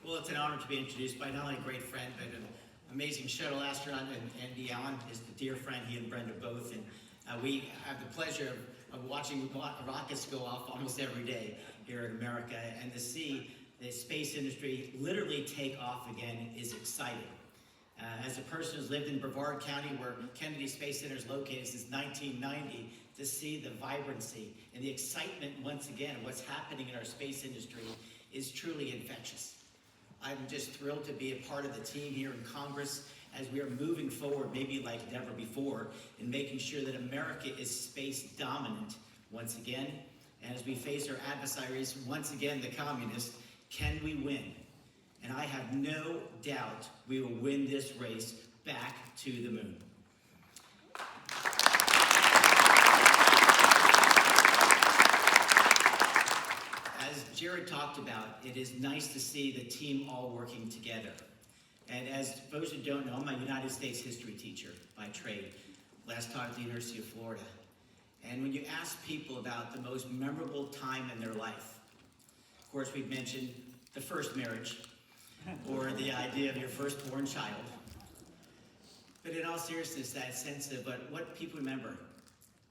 Well, it's an honor to be introduced by not only a great friend, but an amazing shuttle astronaut, and Andy Allen is a dear friend, he and Brenda both. And we have the pleasure of watching rockets go off almost every day here in America. And to see the space industry literally take off again is exciting. As a person who's lived in Brevard County, where Kennedy Space Center is located since 1990, to see the vibrancy and the excitement once again of what's happening in our space industry is truly infectious. I'm just thrilled to be a part of the team here in Congress as we are moving forward, maybe like never before, in making sure that America is space dominant once again. And as we face our adversaries, once again, the communists, can we win? And I have no doubt we will win this race back to the moon. As Jared talked about, it is nice to see the team all working together. And as those who don't know, I'm a United States history teacher by trade, last taught at the University of Florida. And when you ask people about the most memorable time in their life, of course we've mentioned the first marriage, or the idea of your firstborn child. But in all seriousness, that sense of what people remember,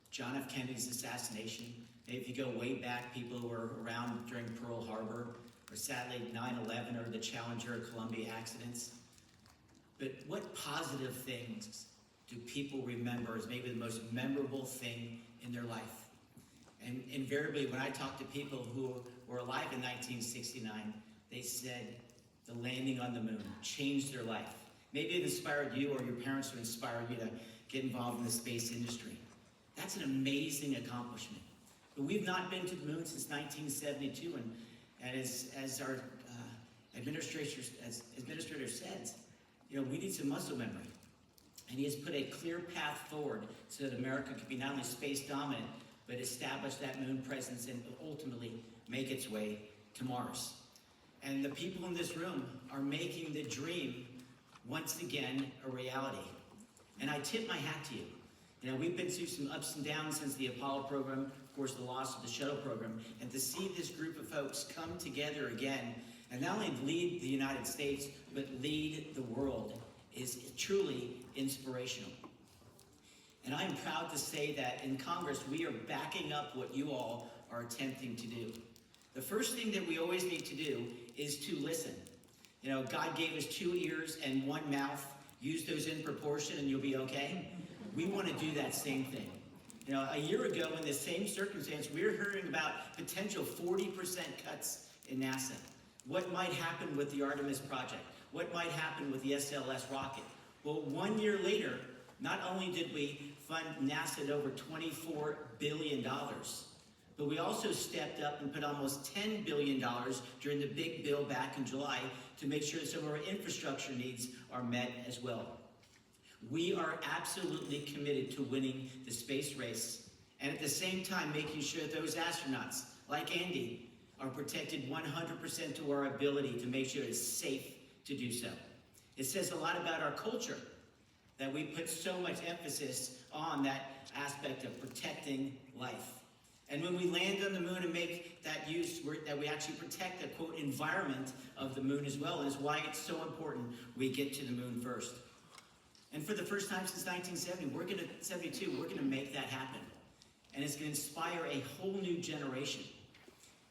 John F. Kennedy's assassination. Maybe if you go way back, people who were around during Pearl Harbor, or sadly 9/11 or the Challenger or Columbia accidents. But what positive things do people remember as maybe the most memorable thing in their life? And invariably, when I talk to people who were alive in 1969, they said the landing on the moon changed their life. Maybe it inspired you, or your parents who inspired you to get involved in the space industry. That's an amazing accomplishment. But we've not been to the moon since 1972, and as our administrator says, we need some muscle memory. And he has put a clear path forward so that America could be not only space dominant, but establish that moon presence and ultimately make its way to Mars. And the people in this room are making the dream once again a reality. And I tip my hat to you. We've been through some ups and downs since the Apollo program, of course the loss of the shuttle program, and to see this group of folks come together again and not only lead the United States, but lead the world is truly inspirational. And I am proud to say that in Congress, we are backing up what you all are attempting to do. The first thing that we always need to do is to listen. God gave us 2 ears and 1 mouth. Use those in proportion and you'll be okay. We want to do that same thing. A year ago in the same circumstance, we were hearing about potential 40% cuts in NASA. What might happen with the Artemis project? What might happen with the SLS rocket? Well, 1 year later, not only did we fund NASA at over $24 billion, but we also stepped up and put almost $10 billion during the big bill back in July to make sure that some of our infrastructure needs are met as well. We are absolutely committed to winning the space race, and at the same time making sure that those astronauts, like Andy, are protected 100% to our ability to make sure it's safe to do so. It says a lot about our culture that we put so much emphasis on that aspect of protecting life. And when we land on the moon and make that use, that we actually protect the, quote, environment of the moon as well, and is why it's so important we get to the moon first. And for the first time since 1972, we're gonna make that happen. And it's gonna inspire a whole new generation.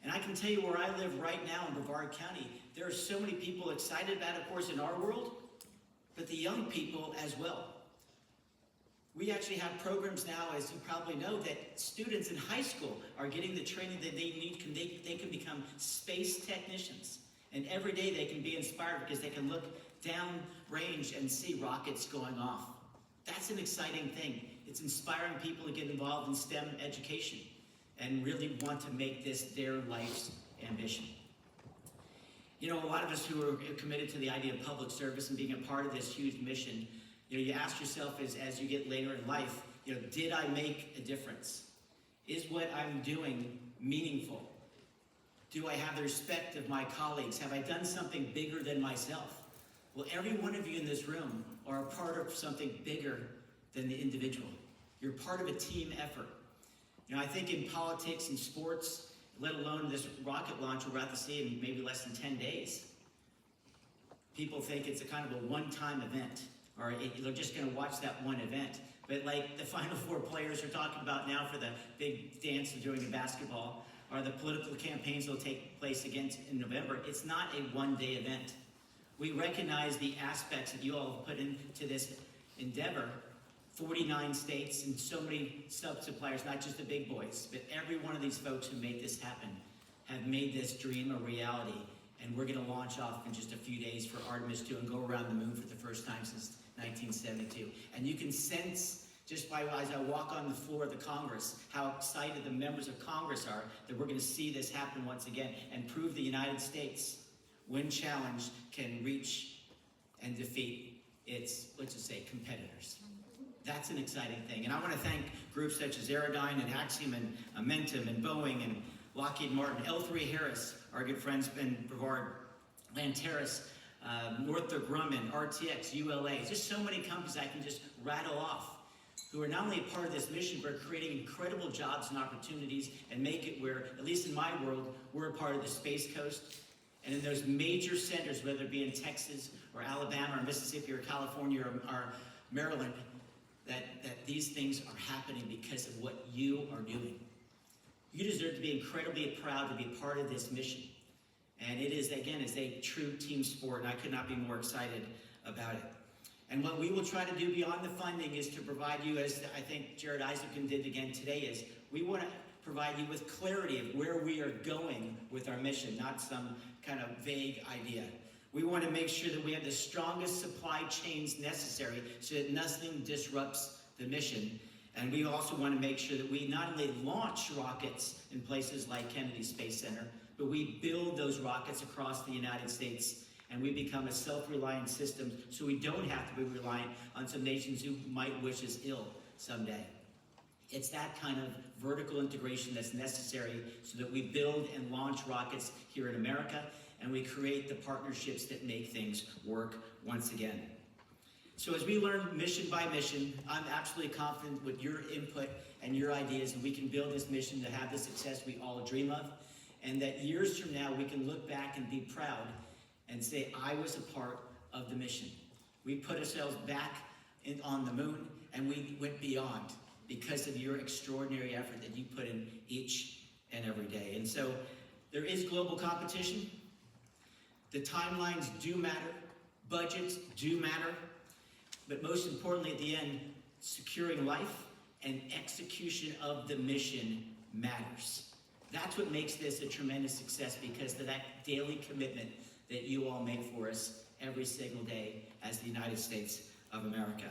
And I can tell you where I live right now in Brevard County, there are so many people excited about it, of course, in our world, but the young people as well. We actually have programs now, as you probably know, that students in high school are getting the training that they need. They can become space technicians. And every day they can be inspired because they can look down range and see rockets going off. That's an exciting thing. It's inspiring people to get involved in STEM education and really want to make this their life's ambition. A lot of us who are committed to the idea of public service and being a part of this huge mission, you ask yourself as you get later in life, did I make a difference? Is what I'm doing meaningful? Do I have the respect of my colleagues? Have I done something bigger than myself? Well, every one of you in this room are a part of something bigger than the individual. You're part of a team effort. I think in politics and sports, let alone this rocket launch we're about to see in maybe less than 10 days, people think it's a kind of a one-time event, or they're just going to watch that one event. But like the Final Four players are talking about now for the big dance during the basketball, or the political campaigns that will take place again in November, it's not a one-day event. We recognize the aspects that you all have put into this endeavor. 49 states and so many sub-suppliers, not just the big boys, but every one of these folks who made this happen have made this dream a reality. And we're going to launch off in just a few days for Artemis 2 and go around the moon for the first time since 1972. And you can sense, just by as I walk on the floor of the Congress, how excited the members of Congress are that we're going to see this happen once again and prove the United States, when challenged, can reach and defeat its, let's just say, competitors. That's an exciting thing. And I want to thank groups such as Aerodyne and Axiom and Amentum and Boeing and Lockheed Martin, L3 Harris, our good friends Ben Brevard, Lanteris, Northrop Grumman, RTX, ULA, just so many companies I can just rattle off who are not only a part of this mission, but creating incredible jobs and opportunities and make it where, at least in my world, we're a part of the Space Coast. And in those major centers, whether it be in Texas or Alabama or Mississippi or California or Maryland, that these things are happening because of what you are doing. You deserve to be incredibly proud to be part of this mission. And it is, again, it's a true team sport, and I could not be more excited about it. And what we will try to do beyond the funding is to provide you, as I think Jared Isaacson did again today, is we want to provide you with clarity of where we are going with our mission, not some kind of vague idea. We want to make sure that we have the strongest supply chains necessary so that nothing disrupts the mission. And we also want to make sure that we not only launch rockets in places like Kennedy Space Center, but we build those rockets across the United States and we become a self-reliant system so we don't have to be reliant on some nations who might wish us ill someday. It's that kind of vertical integration that's necessary so that we build and launch rockets here in America and we create the partnerships that make things work once again. So as we learn mission by mission, I'm absolutely confident with your input and your ideas that we can build this mission to have the success we all dream of, and that years from now we can look back and be proud and say, I was a part of the mission. We put ourselves back on the moon and we went beyond because of your extraordinary effort that you put in each and every day. And so there is global competition. The timelines do matter. Budgets do matter. But most importantly, at the end, securing life and execution of the mission matters. That's what makes this a tremendous success, because of that daily commitment that you all make for us every single day as the United States of America.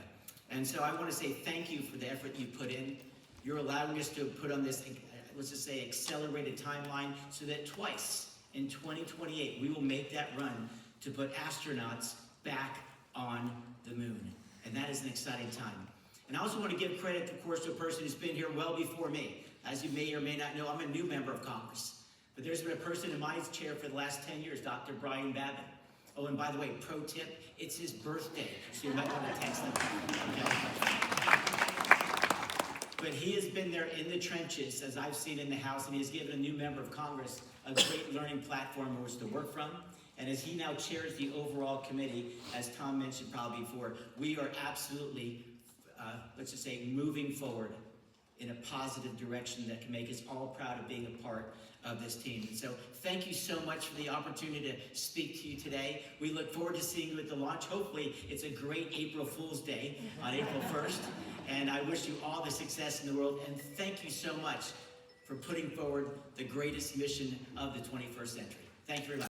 And so I want to say thank you for the effort you put in. You're allowing us to put on this, let's just say, accelerated timeline so that twice in 2028, we will make that run to put astronauts back on the moon. And that is an exciting time. And I also want to give credit, of course, to a person who's been here well before me. As you may or may not know, I'm a new member of Congress. But there's been a person in my chair for the last 10 years, Dr. Brian Babbitt. Oh, and by the way, pro tip, it's his birthday, so you might want to text him. Okay. But he has been there in the trenches, as I've seen in the House, and he has given a new member of Congress a great learning platform in which to work from. And as he now chairs the overall committee, as Tom mentioned probably before, we are absolutely, let's just say, moving forward in a positive direction that can make us all proud of being a part of this team. And so thank you so much for the opportunity to speak to you today. We look forward to seeing you at the launch. Hopefully it's a great April Fool's Day on April 1st. And I wish you all the success in the world. And thank you so much for putting forward the greatest mission of the 21st century. Thank you very much.